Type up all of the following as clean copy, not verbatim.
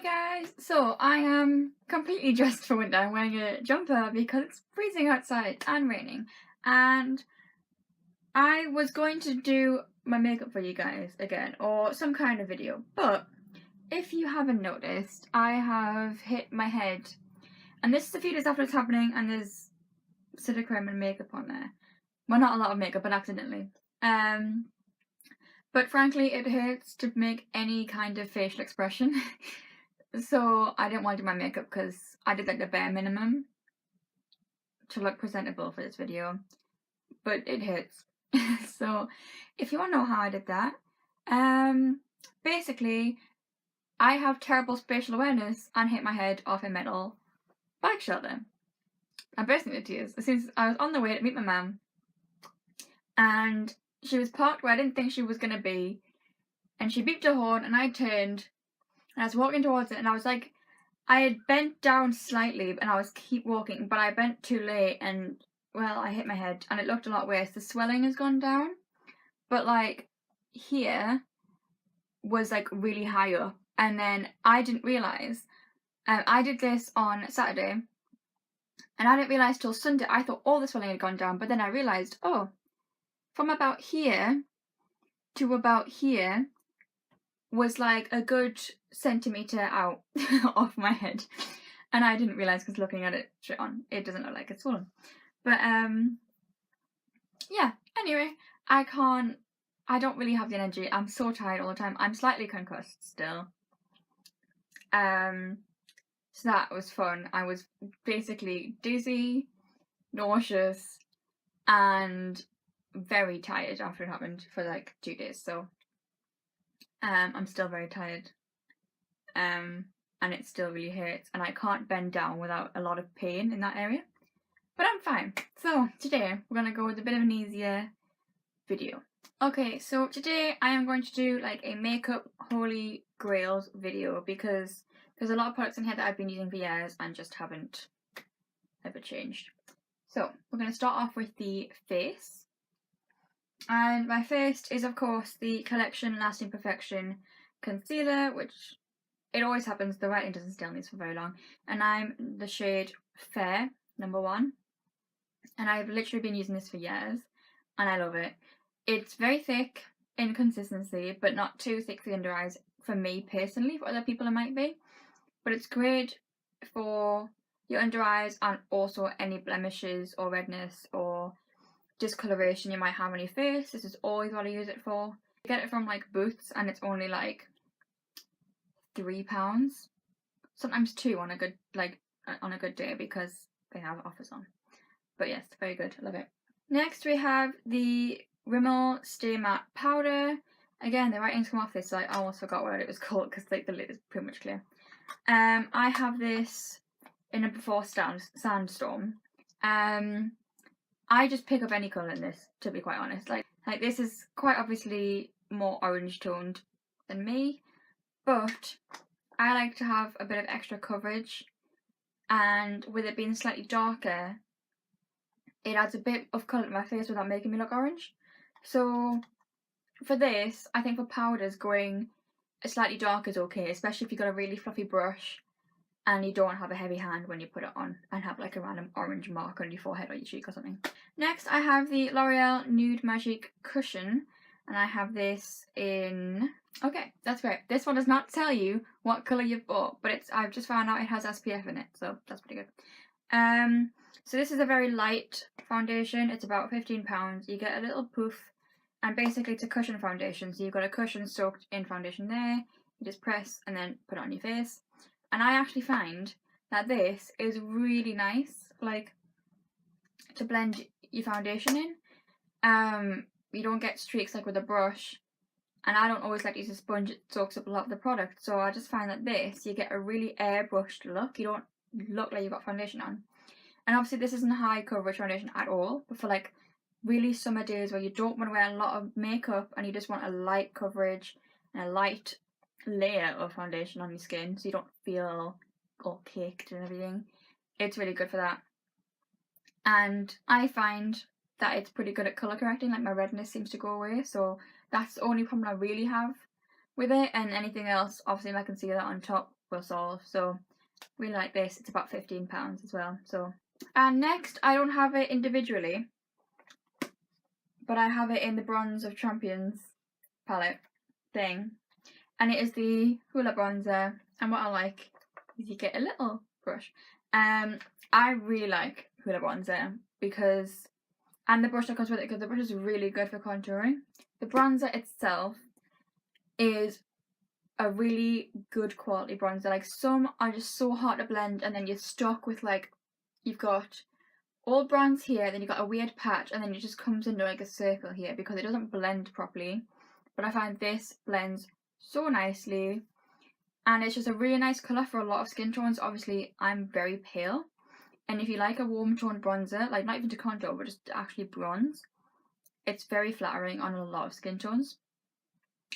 guys! So I am completely dressed for winter. I'm wearing a jumper because it's freezing outside and raining, and I was going to do my makeup for you guys again, or some kind of video, but if you haven't noticed, I have hit my head, and this is a few days after it's happening, and there's cream and makeup on there. Well, not a lot of makeup, but accidentally. But frankly, it hurts to make any kind of facial expression. So I didn't want to do my makeup because I did like the bare minimum to look presentable for this video, but it hurts. So if you want to know how I did that, basically I have terrible spatial awareness and hit my head off a metal bike shelter. I burst into tears as soon as I was on the way to meet my mum, and she was parked where I didn't think she was going to be, and she beeped her horn, and I turned and I was walking towards it, and I was like, I had bent down slightly and I was keep walking, but I bent too late and, well, I hit my head and it looked a lot worse. The swelling has gone down, but like here was like really high up, and then I didn't realise. I did this on Saturday and I didn't realise till Sunday. I thought all the swelling had gone down, but then I realised, oh, from about here to about here was like a good centimetre out off my head, and I didn't realise because looking at it straight on, it doesn't look like it's swollen. But yeah, anyway, I don't really have the energy. I'm so tired all the time. I'm slightly concussed still. So that was fun. I was basically dizzy, nauseous, and very tired after it happened for like 2 days. So I'm still very tired, and it still really hurts, and I can't bend down without a lot of pain in that area, but I'm fine. So today we're gonna go with a bit of an easier video. Okay, so today I am going to do like a makeup holy grails video because there's a lot of products in here that I've been using for years and just haven't ever changed. So we're going to start off with the face. And my first is, of course, the Collection Lasting Perfection Concealer, which it always happens, the writing doesn't stay on these for very long. And I'm the shade Fair, number 1. And I've literally been using this for years, and I love it. It's very thick in consistency, but not too thick for the under eyes for me personally. For other people it might be. But it's great for your under eyes and also any blemishes or redness or discoloration you might have on your face. This is always what I use it for. I get it from like Boots and it's only like £3, sometimes 2 on a good day because they have offers on. But yes, very good, I love it. Next we have the Rimmel Stay Matte Powder. Again, the writing's come off this, so I almost forgot what it was called because like the lid is pretty much clear. I have this in a Before Sandstorm. I just pick up any colour in this, to be quite honest. Like this is quite obviously more orange toned than me, but I like to have a bit of extra coverage, and with it being slightly darker, it adds a bit of colour to my face without making me look orange. So for this, I think for powders, going a slightly darker is okay, especially if you've got a really fluffy brush and you don't have a heavy hand when you put it on and have like a random orange mark on your forehead or your cheek or something. Next I have the L'Oreal Nude Magic Cushion, and I have this in, okay, that's great. This one does not tell you what colour you've bought, but I've just found out it has SPF in it, so that's pretty good. So this is a very light foundation. It's about £15. You get a little poof, and basically it's a cushion foundation, so you've got a cushion soaked in foundation there. You just press and then put it on your face. And I actually find that this is really nice, like, to blend your foundation in. You don't get streaks like with a brush, and I don't always like to use a sponge, it soaks up a lot of the product, so I just find that this, you get a really airbrushed look. You don't look like you've got foundation on. And obviously this isn't a high coverage foundation at all, but for like really summer days where you don't want to wear a lot of makeup and you just want a light coverage and a light layer of foundation on your skin so you don't feel all caked and everything, it's really good for that. And I find that it's pretty good at colour correcting, like my redness seems to go away, so that's the only problem I really have with it. And anything else, obviously my concealer on top will solve. So really like this. It's about £15 as well. So, and next, I don't have it individually, but I have it in the Bronze of Champions palette thing, and it is the Hoola bronzer. And what I like is you get a little brush. I really like Hoola bronzer because, and the brush that comes with it, because the brush is really good for contouring. The bronzer itself is a really good quality bronzer. Like, some are just so hard to blend, and then you're stuck with, like, you've got all bronze here, then you've got a weird patch, and then it just comes into like a circle here because it doesn't blend properly. But I find this blends so nicely, and it's just a really nice colour for a lot of skin tones. Obviously, I'm very pale, and if you like a warm toned bronzer, like not even to contour, but just to actually bronze, it's very flattering on a lot of skin tones,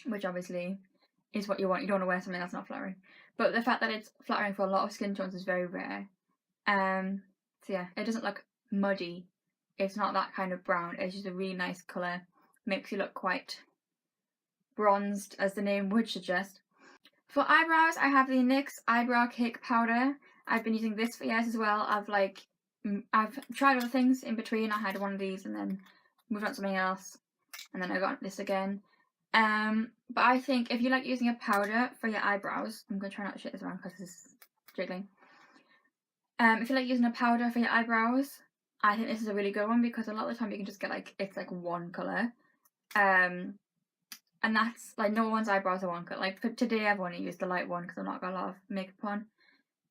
which obviously is what you want. You don't want to wear something that's not flattering. But the fact that it's flattering for a lot of skin tones is very rare. So yeah, it doesn't look muddy. It's not that kind of brown. It's just a really nice colour. Makes you look quite bronzed, as the name would suggest. For eyebrows, I have the NYX Eyebrow Cake Powder. I've been using this for years as well. I've tried other things in between. I had one of these and then moved on to something else, and then I got this again. But I think if you like using a powder for your eyebrows, I'm going to try not to shit this around because this is jiggling. If you like using a powder for your eyebrows, I think this is a really good one because a lot of the time you can just get like, it's like one colour. And that's like, no one's eyebrows are one colour. Like for today I've only used the light one because I've not got a lot of makeup on.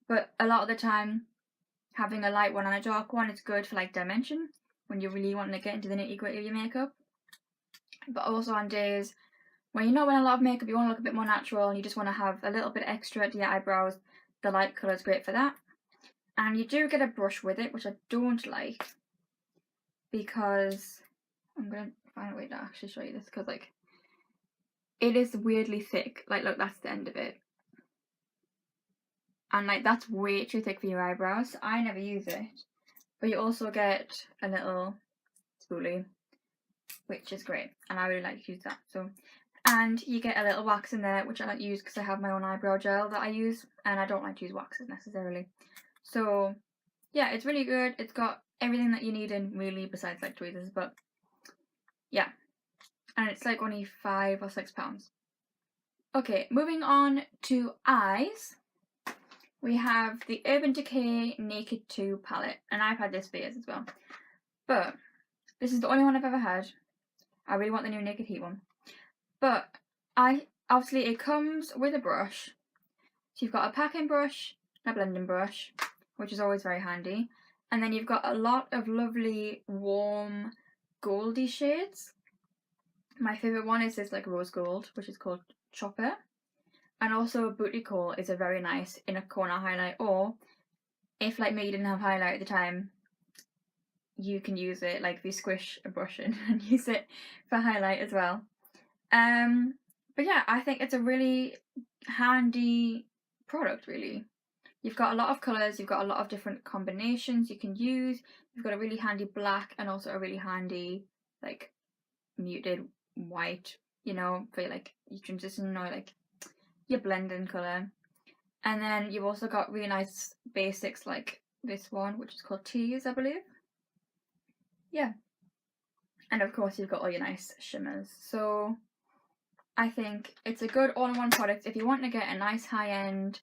But a lot of the time having a light one and a dark one is good for like dimension when you're really wanting to get into the nitty gritty of your makeup. But also on days when you're not wearing a lot of makeup, you want to look a bit more natural and you just want to have a little bit extra to your eyebrows, the light colour is great for that. And you do get a brush with it, which I don't like, because I'm going to find a way to actually show you this, because like, it is weirdly thick. Like, look, that's the end of it. And like, that's way too thick for your eyebrows. I never use it. But you also get a little spoolie, which is great. And I really like to use that. So, and you get a little wax in there, which I don't use because I have my own eyebrow gel that I use. And I don't like to use waxes necessarily. So yeah, it's really good. It's got everything that you need in, really, besides like tweezers, but yeah. And it's like only £5 or £6. Okay, moving on to eyes. We have the Urban Decay Naked 2 palette, and I've had this for years as well. But this is the only one I've ever had. I really want the new Naked Heat one. But obviously it comes with a brush. So you've got a packing brush, a blending brush, which is always very handy. And then you've got a lot of lovely warm goldy shades. My favourite one is this like rose gold, which is called Chopper. And also Booty Call is a very nice inner corner highlight, or if like me you didn't have highlight at the time, you can use it, like if you squish a brush in and use it for highlight as well. But yeah, I think it's a really handy product, really. You've got a lot of colours, you've got a lot of different combinations you can use. You've got a really handy black and also a really handy like muted white, you know, for like your transition or like your blending colour. And then you've also got really nice basics like this one, which is called Tease, I believe. Yeah. And of course you've got all your nice shimmers. So I think it's a good all-in-one product if you want to get a nice high-end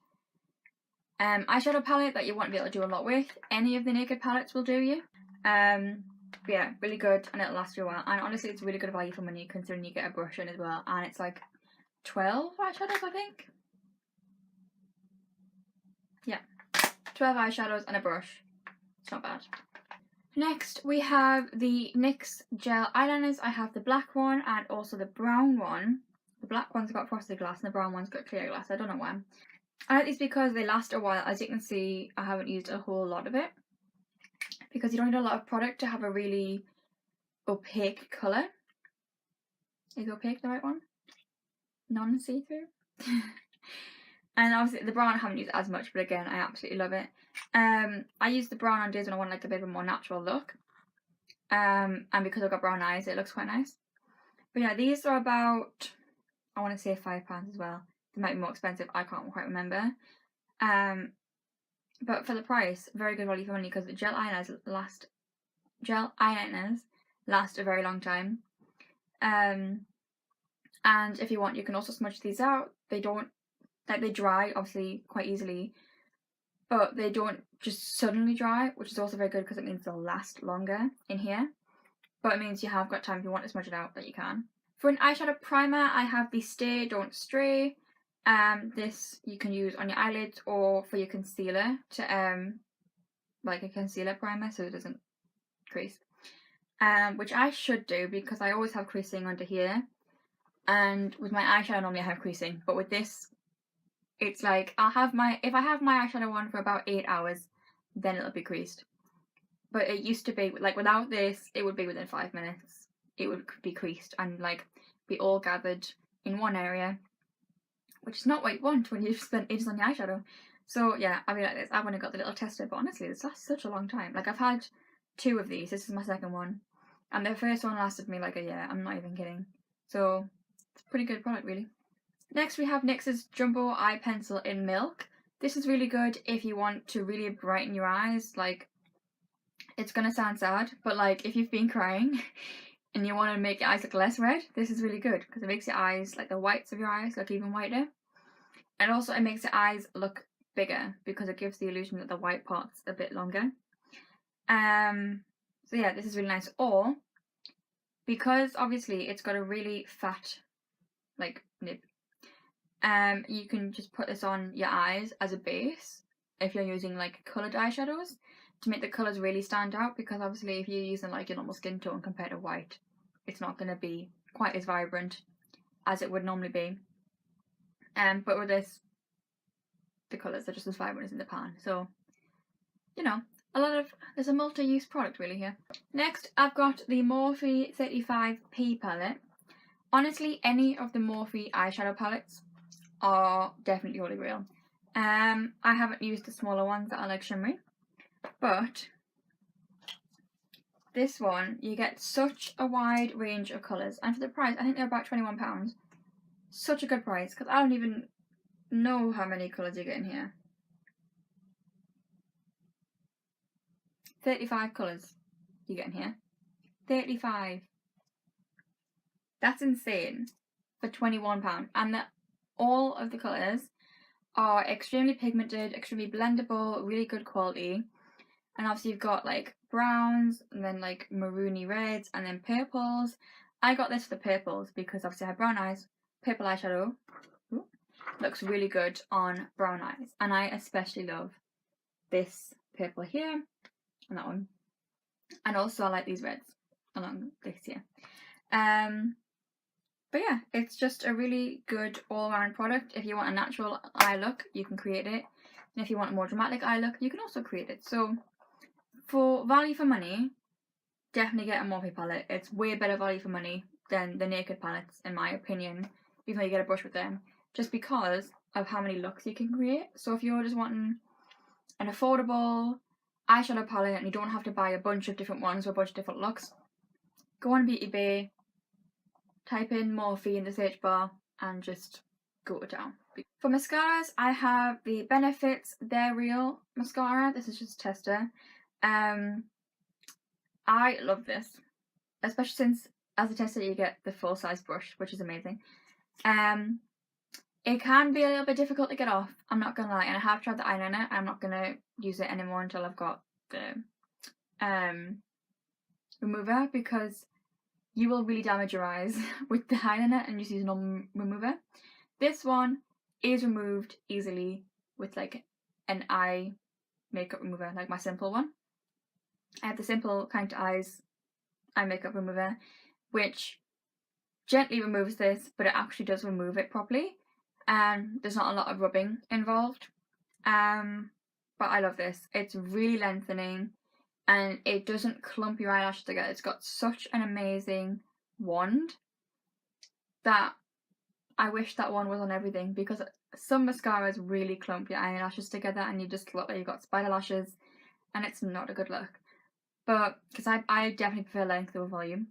eyeshadow palette that you want to be able to do a lot with. Any of the Naked palettes will do you. But yeah, really good, and it'll last you a while. And honestly, it's really good value for money considering you get a brush in as well. And it's like 12 eyeshadows, I think. Yeah, 12 eyeshadows and a brush. It's not bad. Next, we have the NYX gel eyeliners. I have the black one and also the brown one. The black one's got frosted glass and the brown one's got clear glass. I don't know why. I like these because they last a while. As you can see, I haven't used a whole lot of it because you don't need a lot of product to have a really opaque colour. Is opaque the right one? Non-see-through? And obviously the brown I haven't used as much, but again, I absolutely love it. I use the brown on days when I want like a bit of a more natural look. And because I've got brown eyes, it looks quite nice. But yeah, these are about, I want to say £5 as well. They might be more expensive, I can't quite remember. But for the price, very good value for money, because gel eyeliners last a very long time. And if you want, you can also smudge these out. They don't, like, they dry obviously quite easily, but they don't just suddenly dry, which is also very good because it means they'll last longer in here. But it means you have got time if you want to smudge it out that you can. For an eyeshadow primer, I have the Stay Don't Stray. This you can use on your eyelids or for your concealer to like a concealer primer so it doesn't crease. Which I should do because I always have creasing under here. And with my eyeshadow normally I have creasing, but with this it's like if I have my eyeshadow on for about 8 hours, then it'll be creased. But it used to be like without this, it would be within 5 minutes. It would be creased and like be all gathered in one area, which is not what you want when you've spent ages on your eyeshadow. So yeah, I mean like this. I've only got the little tester, but honestly, this lasts such a long time. Like I've had 2 of these. This is my second one, and the first one lasted me like a year. I'm not even kidding. So it's a pretty good product, really. Next we have NYX's Jumbo Eye Pencil in Milk. This is really good if you want to really brighten your eyes. Like, it's gonna sound sad, but like if you've been crying and you want to make your eyes look less red, this is really good because it makes your eyes, like the whites of your eyes, look even whiter. And also it makes your eyes look bigger because it gives the illusion that the white part's a bit longer. So yeah, this is really nice. Or because obviously it's got a really fat like nib, you can just put this on your eyes as a base if you're using like coloured eyeshadows to make the colours really stand out, because obviously if you're using like your normal skin tone compared to white, it's not going to be quite as vibrant as it would normally be. But with this, the colours are just as vibrant as in the pan. So, you know, there's a multi-use product really here. Next, I've got the Morphe 35p palette. Honestly, any of the Morphe eyeshadow palettes are definitely Holy Grail. I haven't used the smaller ones that are like shimmery, but this one, you get such a wide range of colours, and for the price, I think they're about £21. Such a good price, because I don't even know how many colours you get in here. 35 colours you get in here. 35. That's insane for £21. And all of the colours are extremely pigmented, extremely blendable, really good quality. And obviously you've got like browns and then like maroony reds and then purples. I got this for the purples because obviously I have brown eyes. Purple eyeshadow looks really good on brown eyes, and I especially love this purple here and that one, and also I like these reds along this here. But yeah, it's just a really good all-around product. If you want a natural eye look, you can create it, and if you want a more dramatic eye look, you can also create it. So for value for money, definitely get a Morphe palette. It's way better value for money than the Naked palettes, in my opinion, even though you get a brush with them, just because of how many looks you can create. So if you're just wanting an affordable eyeshadow palette and you don't have to buy a bunch of different ones or a bunch of different looks, go on Beauty Bay, type in Morphe in the search bar and just go to town. For mascaras, I have the Benefits They're Real mascara. This is just a tester. I love this, especially since as a tester you get the full size brush, which is amazing. It can be a little bit difficult to get off, I'm not gonna lie, and I have tried the eyeliner. I'm not gonna use it anymore until I've got the remover, because you will really damage your eyes with the eyeliner and just use a normal remover. This one is removed easily with like an eye makeup remover, like my simple one. I have the simple Kind Eyes eye makeup remover, which gently removes this, but it actually does remove it properly. There's not a lot of rubbing involved. But I love this. It's really lengthening and it doesn't clump your eyelashes together. It's got such an amazing wand that I wish that one was on everything, because some mascaras really clump your eyelashes together and you just look like you've got spider lashes, and it's not a good look. But because I definitely prefer length over volume,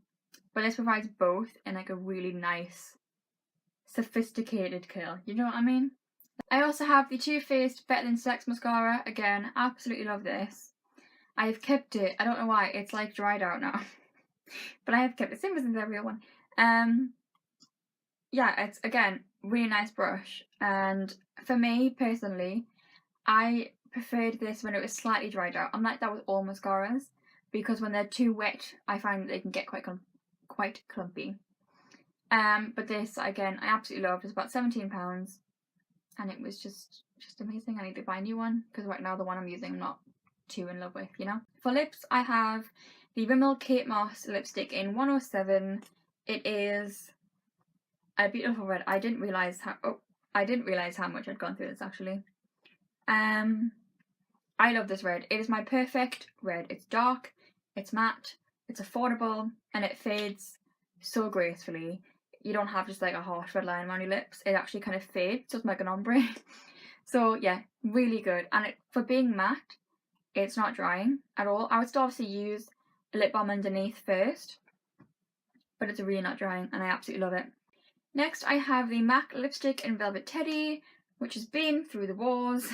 but this provides both in like a really nice, sophisticated curl. You know what I mean? I also have the Too Faced Better Than Sex mascara. Again, absolutely love this. I've kept it. I don't know why. It's like dried out now. But I have kept it. Same as the real one. Yeah, it's again really nice brush. And for me personally, I preferred this when it was slightly dried out. I'm like that with all mascaras because when they're too wet, I find that they can get quite clumpy. But this again, I absolutely loved. It's about £17, and it was just amazing. I need to buy a new one because right now the one I'm using I'm not too in love with, you know. For lips, I have the Rimmel Kate Moss lipstick in 107. It is a beautiful red. I didn't realize how much I'd gone through this actually. I love this red. It is my perfect red. It's dark, it's matte, it's affordable, and it fades so gracefully. You don't have just like a harsh red line around your lips. It actually kind of fades, so it's like an ombre. So yeah, really good. And for being matte, it's not drying at all. I would still obviously use a lip balm underneath first, but it's really not drying, and I absolutely love it. Next, I have the MAC lipstick in Velvet Teddy, which has been through the wars.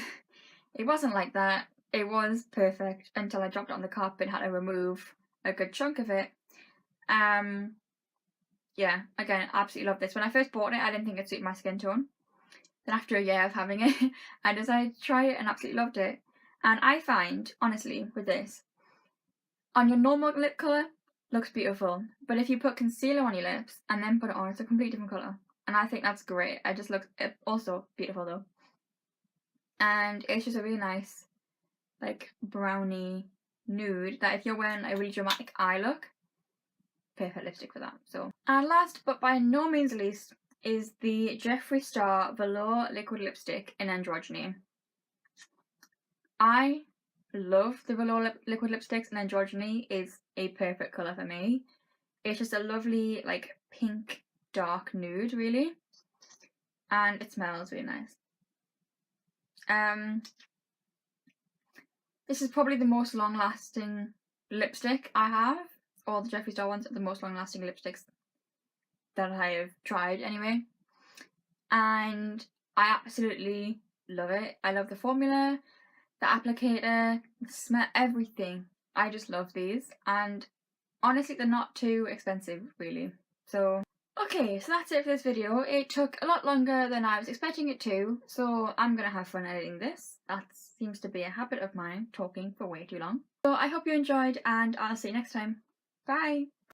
It wasn't like that. It was perfect until I dropped it on the carpet and had to remove a good chunk of it. Yeah, again, absolutely love this. When I first bought it, I didn't think it'd suit my skin tone. Then after a year of having it, I decided to try it and absolutely loved it. And I find, honestly, with this, on your normal lip colour, looks beautiful. But if you put concealer on your lips and then put it on, it's a completely different colour. And I think that's great. It just looks also beautiful though. And it's just a really nice, like, brownie nude that if you're wearing a really dramatic eye look, perfect lipstick for that. So, and last but by no means least is the Jeffree Star Velour Liquid Lipstick in Androgyny. I love the Velour liquid lipsticks, and Androgyny is a perfect colour for me. It's just a lovely, like, pink dark nude, really. And it smells really nice. This is probably the most long-lasting lipstick I have. All the Jeffree Star ones are the most long-lasting lipsticks that I have tried anyway. And I absolutely love it. I love the formula, the applicator, the smell, everything. I just love these. And honestly, they're not too expensive, really. So, okay, so that's it for this video. It took a lot longer than I was expecting it to, so I'm gonna have fun editing this. That seems to be a habit of mine, talking for way too long. So I hope you enjoyed, and I'll see you next time. Bye!